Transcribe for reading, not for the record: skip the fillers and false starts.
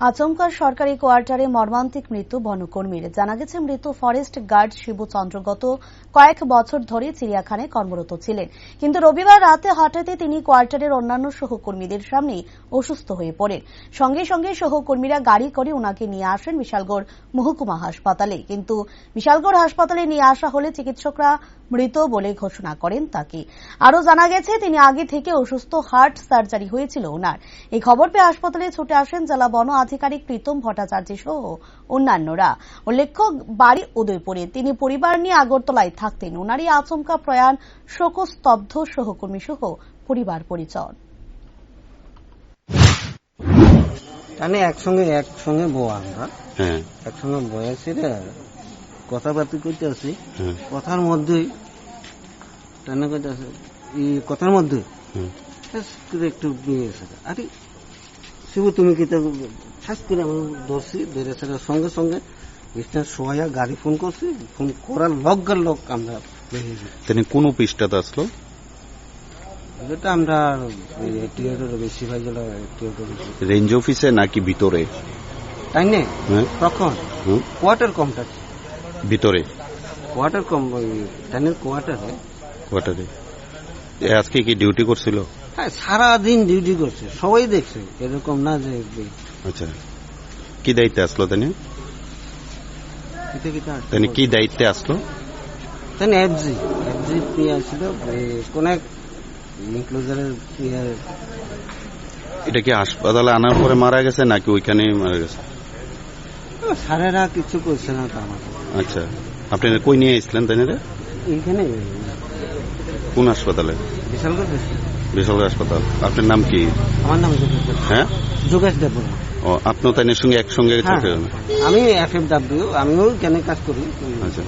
আচমকা সরকারি কোয়ার্টারে মর্মান্তিক মৃত্যু বনকর্মীর। জানা গেছে, মৃত ফরেস্ট গার্ড শিবু চন্দ্র গত কয়েক বছর ধরে চিড়িয়াখানায় কর্মরত ছিলেন, কিন্তু রবিবার রাতে হঠাৎই তিনি কোয়ার্টারের অন্যান্য সহকর্মীদের সামনে অসুস্থ হয়ে পড়েন। সঙ্গে সঙ্গে সহকর্মীরা গাড়ি করে ওনাকে নিয়ে আসেন বিশালগড় মহকুমা হাসপাতালে, কিন্তু বিশালগড় হাসপাতালে নিয়ে আসা হলে চিকিৎসকরা মৃত বলে ঘোষণা করেন তাকে। আরও জানা গেছে, তিনি আগে থেকে অসুস্থ, হার্ট সার্জারি হয়েছিল ওনার। এই খবর পেয়ে হাসপাতালে ছুটে আসেন জেলা বন আধিকারিক প্রীতম ভট্টাচার্য সহ অন্যান্যরা। উল্লেখ্য, বাড়ি উদয়পুরে, তিনি পরিবার নিয়ে আগরতলায় থাকতেন। ওনারই আচমকা প্রয়াণ শোকস্তব্ধ সহকর্মী সহ পরিবার পরিজন। একসঙ্গে বউ, আমরা একসঙ্গে বয়েছি রে, কথাবার্তা করতে আসি, কথার মধ্যেই একটু আরে শিবু তুমি কি ঠাস করে আমি ধরছি, ধরে সঙ্গে সঙ্গে সোয়া গাড়ি ফোন করছি, ফোন করার লোক আমরা কোন অফিসটাতে আসলো? এটা আমরা রেঞ্জ অফিসে নাকি ভিতরে? তাই না, তখন কোয়ার্টার কমপ্লেক্স ভিতরে, কোয়ার্টারে কোয়ার্টারে আজকে কি ডিউটি করছিল? হ্যাঁ, সারাদিন ডিউটি করছে, সবাই দেখছে, এরকম না যে। আচ্ছা, কি দায়িত্বে আসলো তিনি? কি দায়িত্বে আসলো? এফজি আসছিল কোন ইনক্লোজারের। এটা কি হাসপাতালে আনার পরে মারা গেছে নাকি ওইখানে মারা গেছে? স্যারেরা কিছু করছে না তো আমাকে। আচ্ছা, আপনি কই নিয়ে এসেছিলেন তাই? এইখানে। কোন হাসপাতালে? বিশালগড় হাসপাতাল। আপনার নাম কি? আমার নাম যোগেশ দেব। ও, আপনিও তাই সঙ্গে একসঙ্গে? আমি FFW, আমিও কেন কাজ করি। আচ্ছা।